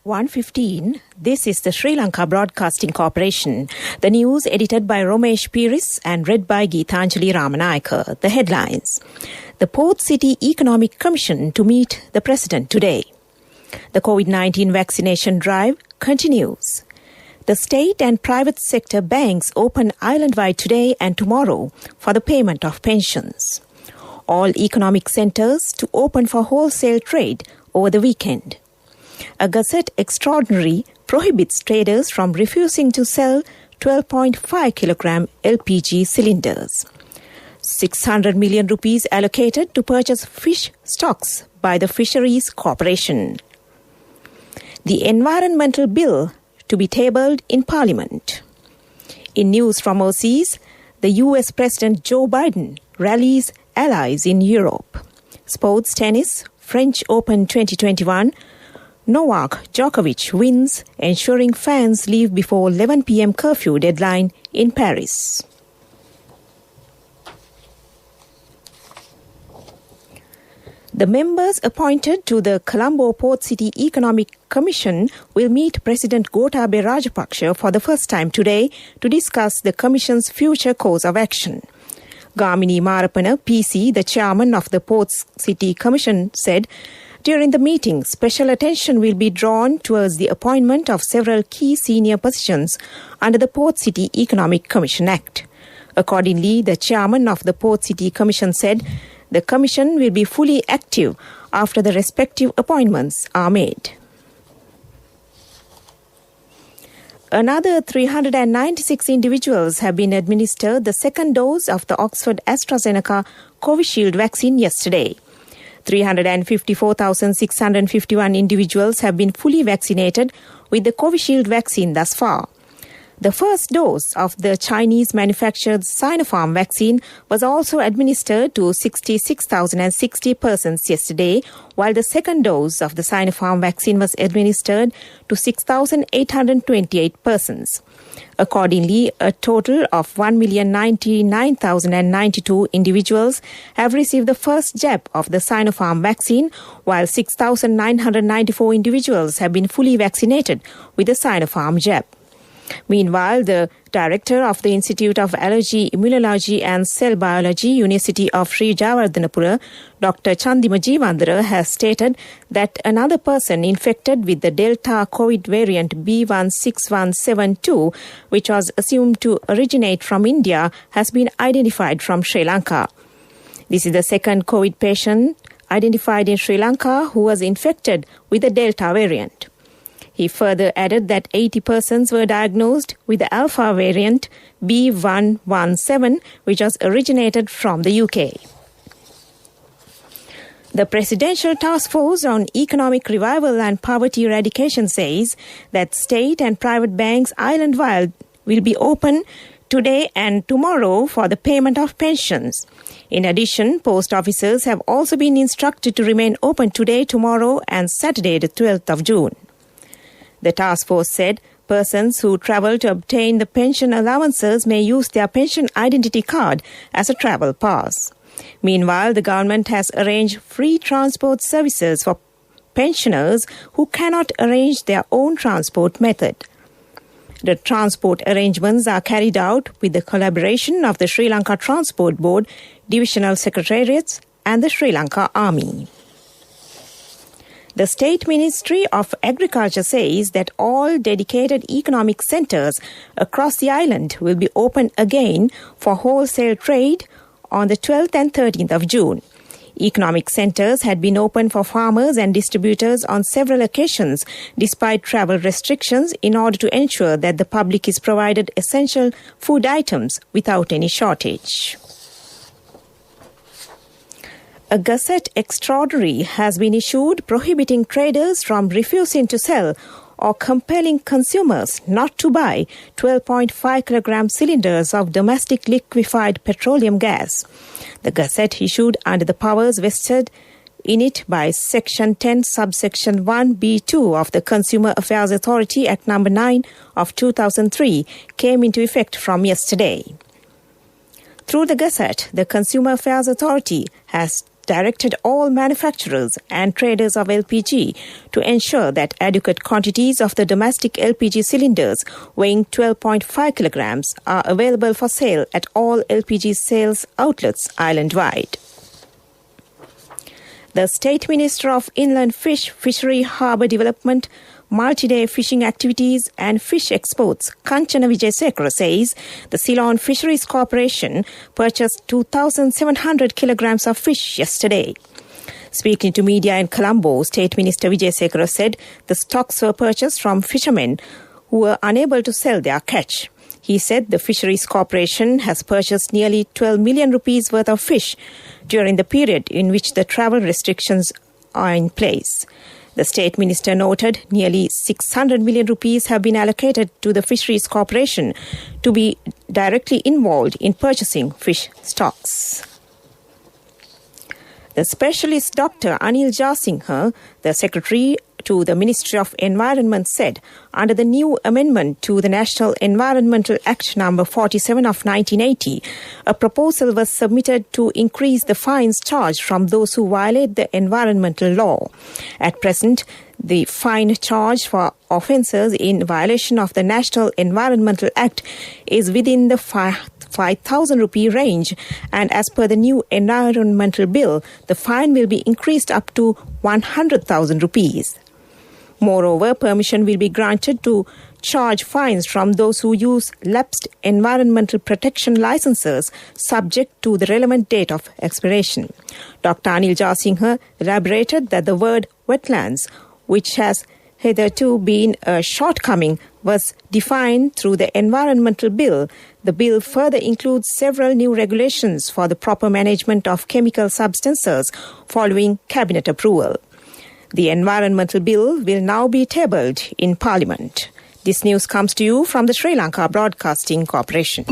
1:15. This is the Sri Lanka Broadcasting Corporation. The news edited by Romesh Piris and read by Geethanjali Ramanayaka. The headlines. The Port City Economic Commission to meet the President today. The COVID-19 vaccination drive continues. The state and private sector banks open island-wide today and tomorrow for the payment of pensions. All economic centres to open for wholesale trade over the weekend. A Gazette extraordinary prohibits traders from refusing to sell 12.5 kilogram LPG cylinders. 600 million rupees allocated to purchase fish stocks by the Fisheries Corporation. The environmental bill to be tabled in Parliament. In news from overseas, the US President Joe Biden rallies allies in Europe. Sports tennis, French Open 2021, Novak Djokovic wins, ensuring fans leave before 11 p.m. curfew deadline in Paris. The members appointed to the Colombo Port City Economic Commission will meet President Gotabaya Rajapaksa for the first time today to discuss the Commission's future course of action. Gamini Marapana, PC, the chairman of the Port City Commission, said, during the meeting, special attention will be drawn towards the appointment of several key senior positions under the Port City Economic Commission Act. Accordingly, the chairman of the Port City Commission said the Commission will be fully active after the respective appointments are made. Another 396 individuals have been administered the second dose of the Oxford AstraZeneca Covishield vaccine yesterday. 354,651 individuals have been fully vaccinated with the Covishield vaccine thus far. The first dose of the Chinese-manufactured Sinopharm vaccine was also administered to 66,060 persons yesterday, while the second dose of the Sinopharm vaccine was administered to 6,828 persons. Accordingly, a total of 1,099,092 individuals have received the first jab of the Sinopharm vaccine, while 6,994 individuals have been fully vaccinated with the Sinopharm jab. Meanwhile, the director of the Institute of Allergy, Immunology and Cell Biology, University of Sri Jayawardhanapura, Dr. Chandima Jeevandara, has stated that another person infected with the Delta COVID variant B16172, which was assumed to originate from India, has been identified from Sri Lanka. This is the second COVID patient identified in Sri Lanka who was infected with the Delta variant. He further added that 80 persons were diagnosed with the Alpha variant B117, which was originated from the UK. The Presidential Task Force on Economic Revival and Poverty Eradication says that state and private banks island-wide will be open today and tomorrow for the payment of pensions. In addition, post offices have also been instructed to remain open today, tomorrow and Saturday, the 12th of June. The task force said persons who travel to obtain the pension allowances may use their pension identity card as a travel pass. Meanwhile, the government has arranged free transport services for pensioners who cannot arrange their own transport method. The transport arrangements are carried out with the collaboration of the Sri Lanka Transport Board, Divisional Secretariats and the Sri Lanka Army. The State Ministry of Agriculture says that all dedicated economic centres across the island will be open again for wholesale trade on the 12th and 13th of June. Economic centres had been open for farmers and distributors on several occasions despite travel restrictions in order to ensure that the public is provided essential food items without any shortage. A Gazette extraordinary has been issued prohibiting traders from refusing to sell or compelling consumers not to buy 12.5 kilogram cylinders of domestic liquefied petroleum gas. The Gazette issued under the powers vested in it by Section 10, Subsection 1B2 of the Consumer Affairs Authority Act No. 9 of 2003 came into effect from yesterday. Through the Gazette, the Consumer Affairs Authority has directed all manufacturers and traders of LPG to ensure that adequate quantities of the domestic LPG cylinders weighing 12.5 kilograms are available for sale at all LPG sales outlets island-wide. The State Minister of Inland Fish, Fishery, Harbour Development, Multi-Day Fishing Activities and Fish Exports, Kanchana Wijesekara, says the Ceylon Fisheries Corporation purchased 2,700 kilograms of fish yesterday. Speaking to media in Colombo, State Minister Wijesekara said the stocks were purchased from fishermen who were unable to sell their catch. He said the Fisheries Corporation has purchased nearly 12 million rupees worth of fish during the period in which the travel restrictions are in place. The State Minister noted nearly 600 million rupees have been allocated to the Fisheries Corporation to be directly involved in purchasing fish stocks. The specialist Dr. Anil Jasinghe, the Secretary to the Ministry of Environment, said under the new amendment to the National Environmental Act No. 47 of 1980, a proposal was submitted to increase the fines charged from those who violate the environmental law. At present, the fine charged for offences in violation of the National Environmental Act is within the 5,000 rupee range, and as per the new environmental bill, the fine will be increased up to 100,000 rupees. Moreover, permission will be granted to charge fines from those who use lapsed environmental protection licenses subject to the relevant date of expiration. Dr. Anil Jasinghe elaborated that the word wetlands, which has hitherto been a shortcoming, was defined through the environmental bill. The bill further includes several new regulations for the proper management of chemical substances following cabinet approval. The environmental bill will now be tabled in Parliament. This news comes to you from the Sri Lanka Broadcasting Corporation.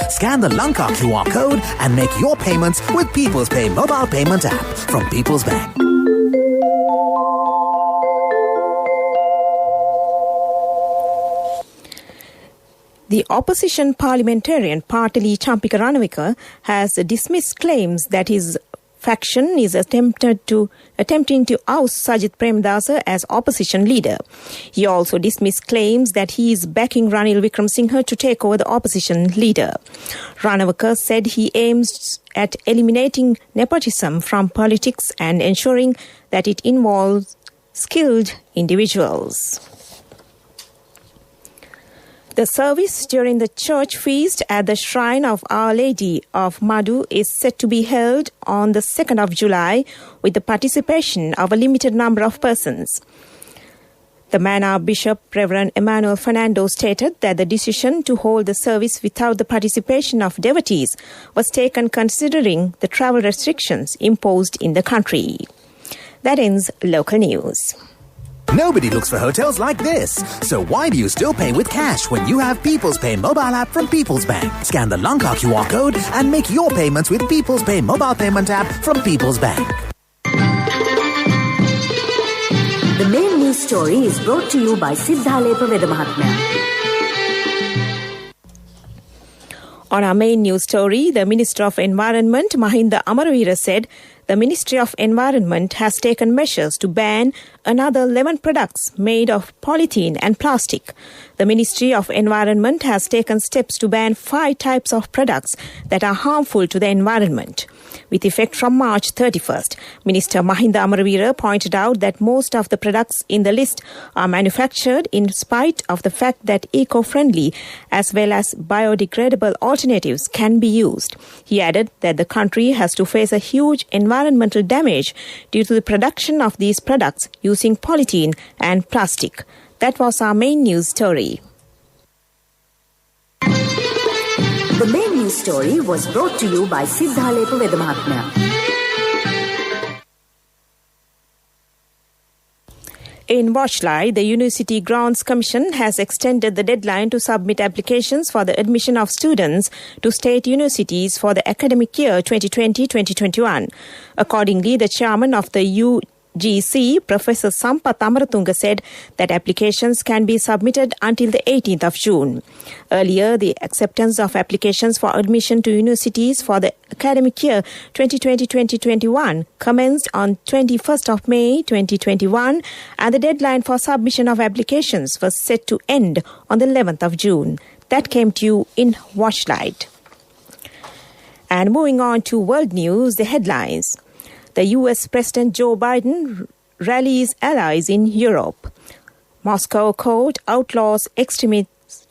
Scan the Lanka QR code and make your payments with People's Pay mobile payment app from People's Bank. The opposition parliamentarian Partali Champika Ranawika has dismissed claims that his faction is attempting to oust Sajith Premadasa as opposition leader. He also dismissed claims that he is backing Ranil Wickremesinghe to take over the opposition leader. Ranawika said he aims at eliminating nepotism from politics and ensuring that it involves skilled individuals. The service during the church feast at the shrine of Our Lady of Madhu is set to be held on the 2nd of July with the participation of a limited number of persons. The Manor Bishop, Reverend Emmanuel Fernando, stated that the decision to hold the service without the participation of devotees was taken considering the travel restrictions imposed in the country. That ends local news. Nobody looks for hotels like this. So why do you still pay with cash when you have People's Pay mobile app from People's Bank? Scan the Lanka QR code and make your payments with People's Pay mobile payment app from People's Bank. The main news story is brought to you by Siddhalepa Vedamahatmya. On our main news story, the Minister of Environment, Mahinda Amaravira, said the Ministry of Environment has taken measures to ban another 11 products made of polythene and plastic. The Ministry of Environment has taken steps to ban 5 types of products that are harmful to the environment. With effect from March 31st, Minister Mahinda Amaravira pointed out that most of the products in the list are manufactured in spite of the fact that eco-friendly as well as biodegradable alternatives can be used. He added that the country has to face a huge environmental damage due to the production of these products using polythene and plastic. That was our main news story. The main news story was brought to you by Siddhalepa Vedamahatmya. In Washlai, the University Grants Commission has extended the deadline to submit applications for the admission of students to state universities for the academic year 2020-2021. Accordingly, the chairman of the GC, Professor Sampath Amaratunga said that applications can be submitted until the 18th of June. Earlier, the acceptance of applications for admission to universities for the academic year 2020-2021 commenced on 21st of May 2021, and the deadline for submission of applications was set to end on the 11th of June. That came to you in Watchlight. And moving on to world news, the headlines. The US President Joe Biden rallies allies in Europe. Moscow court outlaws extremist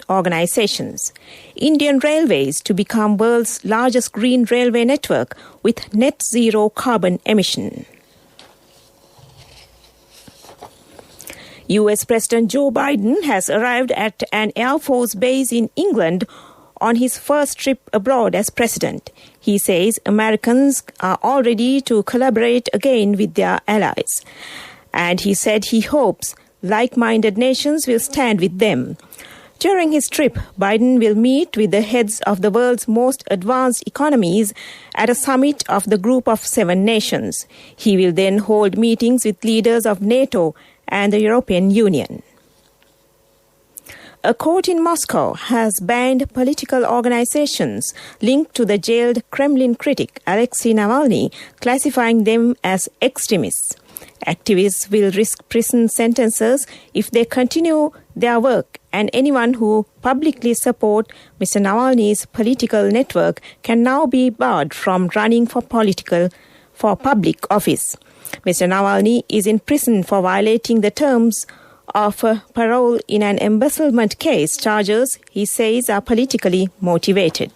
organizations. Indian Railways to become world's largest green railway network with net zero carbon emission. US President Joe Biden has arrived at an Air Force base in England on his first trip abroad as president. He says Americans are all ready to collaborate again with their allies. And he said he hopes like-minded nations will stand with them. During his trip, Biden will meet with the heads of the world's most advanced economies at a summit of the Group of 7 nations. He will then hold meetings with leaders of NATO and the European Union. A court in Moscow has banned political organizations linked to the jailed Kremlin critic Alexei Navalny, classifying them as extremists. Activists will risk prison sentences if they continue their work, and anyone who publicly supports Mr. Navalny's political network can now be barred from running for public office. Mr. Navalny is in prison for violating the terms of parole in an embezzlement case. Charges, he says, are politically motivated.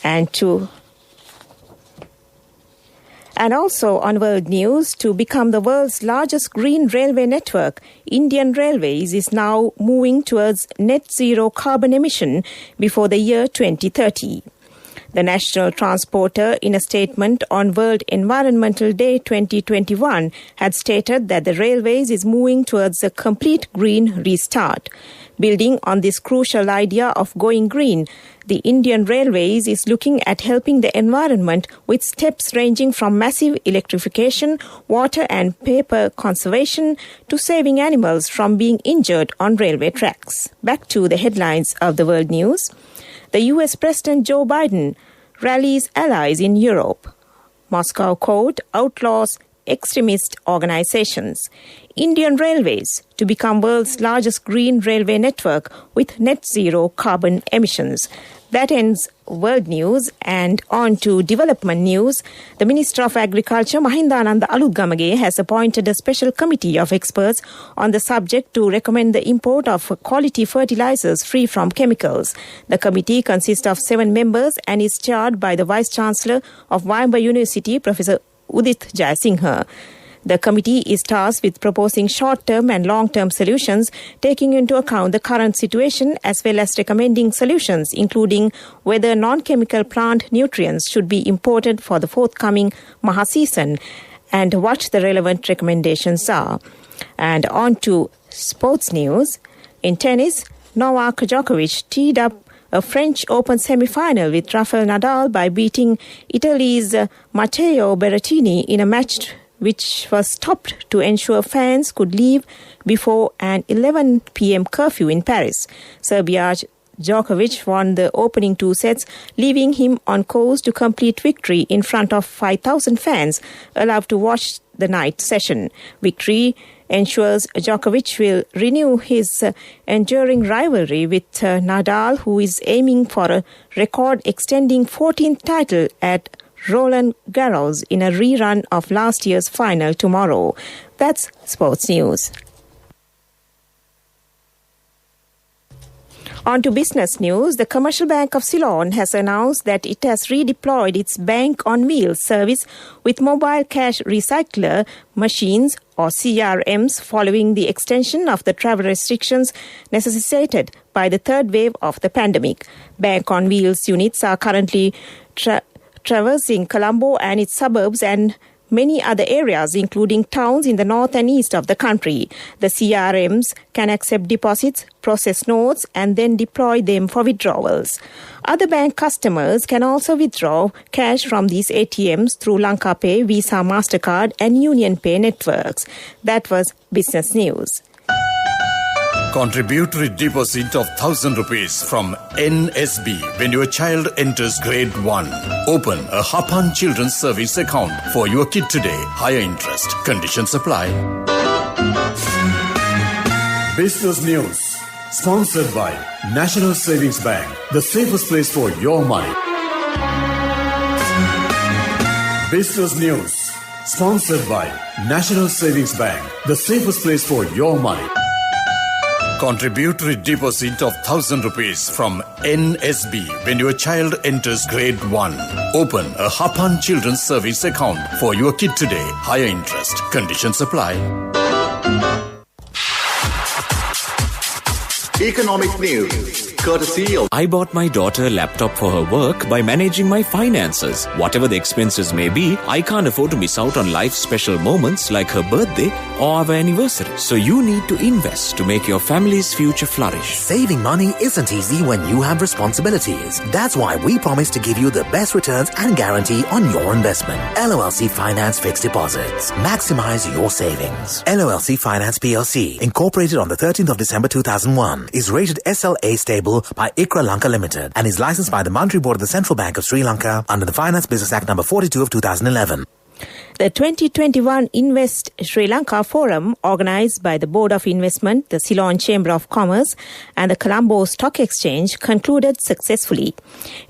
And also on world news, to become the world's largest green railway network, Indian Railways is now moving towards net zero carbon emission before the year 2030. The national transporter, in a statement on World Environmental Day 2021, had stated that the railways is moving towards a complete green restart. Building on this crucial idea of going green, the Indian Railways is looking at helping the environment with steps ranging from massive electrification, water and paper conservation, to saving animals from being injured on railway tracks. Back to the headlines of the world news. The US President Joe Biden rallies allies in Europe. Moscow court outlaws extremist organizations. Indian Railways to become world's largest green railway network with net zero carbon emissions. That ends world news, and on to development news. The Minister of Agriculture, Mahindananda Alutgamage, has appointed a special committee of experts on the subject to recommend the import of quality fertilizers free from chemicals. The committee consists of 7 members and is chaired by the Vice-Chancellor of Wimber University, Professor Udit Jayasinghe. The committee is tasked with proposing short-term and long-term solutions, taking into account the current situation as well as recommending solutions, including whether non-chemical plant nutrients should be imported for the forthcoming Maha season and what the relevant recommendations are. And on to sports news. In tennis, Novak Djokovic teed up a French Open semi-final with Rafael Nadal by beating Italy's Matteo Berrettini in a match which was stopped to ensure fans could leave before an 11 p.m. curfew in Paris. Serbia's Djokovic won the opening 2 sets, leaving him on course to complete victory in front of 5,000 fans allowed to watch the night session. Victory ensures Djokovic will renew his enduring rivalry with Nadal, who is aiming for a record-extending 14th title at Roland Garros in a rerun of last year's final tomorrow. That's sports news. On to business news. The Commercial Bank of Ceylon has announced that it has redeployed its Bank on Wheels service with mobile cash recycler machines or CRMs following the extension of the travel restrictions necessitated by the third wave of the pandemic. Bank on Wheels units are currently traversing Colombo and its suburbs and many other areas, including towns in the north and east of the country. The CRMs can accept deposits, process notes, and then deploy them for withdrawals. Other bank customers can also withdraw cash from these ATMs through Lanka Pay, Visa, MasterCard, and Union Pay networks. That was Business News. Contributory deposit of 1,000 rupees from NSB when your child enters grade 1. Open a Hapan Children's Service account for your kid today. Higher interest. Conditions apply. Business News. Sponsored by National Savings Bank. The safest place for your money. Business News. Sponsored by National Savings Bank. The safest place for your money. Contributory deposit of 1,000 rupees from NSB when your child enters grade 1. Open a Hapan Children's Service account for your kid today. Higher interest. Conditions apply. Economic news, courtesy of... I bought my daughter a laptop for her work by managing my finances. Whatever the expenses may be, I can't afford to miss out on life's special moments like her birthday or our anniversary. So you need to invest to make your family's future flourish. Saving money isn't easy when you have responsibilities. That's why we promise to give you the best returns and guarantee on your investment. LOLC Finance Fixed Deposits. Maximize your savings. LOLC Finance PLC, incorporated on the 13th of December 2001, is rated SLA stable by ICRA Lanka Limited and is licensed by the Monetary Board of the Central Bank of Sri Lanka under the Finance Business Act No. 42 of 2011. The 2021 Invest Sri Lanka Forum, organised by the Board of Investment, the Ceylon Chamber of Commerce and the Colombo Stock Exchange, concluded successfully.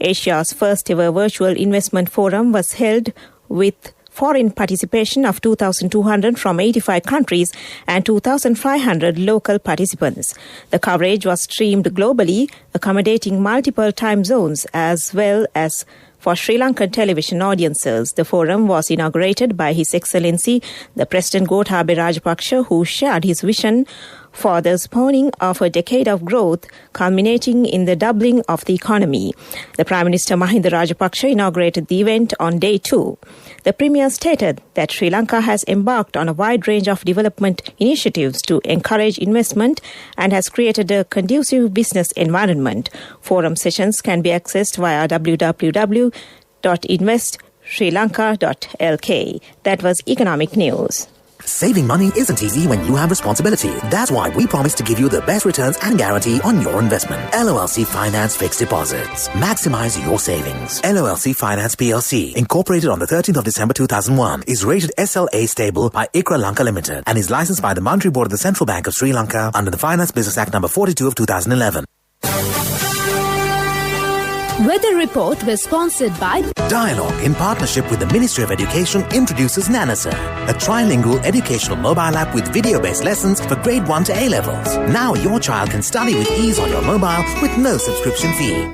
Asia's first ever virtual investment forum was held with foreign participation of 2,200 from 85 countries and 2,500 local participants. The coverage was streamed globally, accommodating multiple time zones as well as for Sri Lankan television audiences. The forum was inaugurated by His Excellency, the President Gotabaya Rajapaksa, who shared his vision for the spawning of a decade of growth, culminating in the doubling of the economy. The Prime Minister Mahinda Rajapaksa inaugurated the event on day 2. The Premier stated that Sri Lanka has embarked on a wide range of development initiatives to encourage investment and has created a conducive business environment. Forum sessions can be accessed via www.investsrilanka.lk. That was Economic News. Saving money isn't easy when you have responsibility. That's why we promise to give you the best returns and guarantee on your investment. LOLC Finance Fixed Deposits. Maximize your savings. LOLC Finance PLC, incorporated on the 13th of December 2001, is rated SLA stable by ICRA Lanka Limited and is licensed by the Monetary Board of the Central Bank of Sri Lanka under the Finance Business Act No. 42 of 2011. Weather Report was sponsored by Dialogue, in partnership with the Ministry of Education, introduces Nanasa, a trilingual educational mobile app with video-based lessons for grade 1 to A-levels. Now your child can study with ease on your mobile with no subscription fee.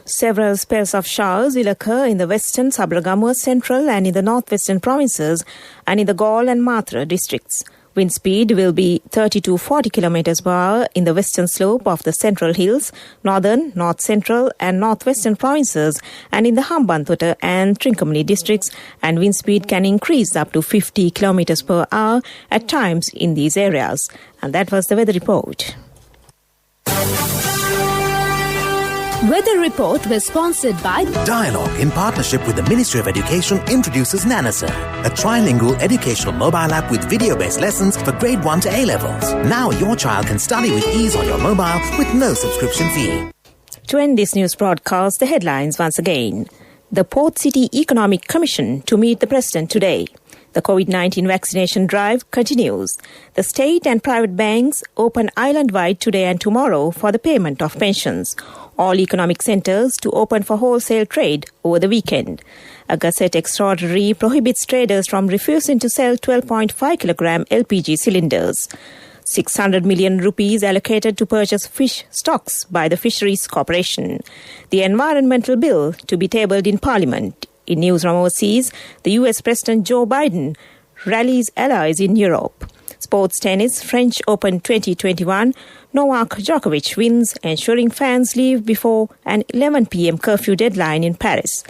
Several spells of showers will occur in the western, Sabaragamuwa, central and in the northwestern provinces and in the Galle and Matra districts. Wind speed will be 30 to 40 km per hour in the western slope of the Central Hills, northern, north central and northwestern provinces and in the Hambantota and Trincomalee districts, and wind speed can increase up to 50 km per hour at times in these areas. And that was the weather report. Weather Report was sponsored by Dialogue, in partnership with the Ministry of Education, introduces Nanasa, a trilingual educational mobile app with video-based lessons for grade 1 to A-levels. Now your child can study with ease on your mobile with no subscription fee. To end this news broadcast, the headlines once again. The Port City Economic Commission to meet the President today. The COVID-19 vaccination drive continues. The state and private banks open island-wide today and tomorrow for the payment of pensions. All economic centres to open for wholesale trade over the weekend. A Gazette extraordinary prohibits traders from refusing to sell 12.5 kilogram LPG cylinders. 600 million rupees allocated to purchase fish stocks by the Fisheries Corporation. The environmental bill to be tabled in Parliament. In news from overseas, the US President Joe Biden rallies allies in Europe. Sports tennis, French Open 2021, Novak Djokovic wins, ensuring fans leave before an 11 p.m. curfew deadline in Paris.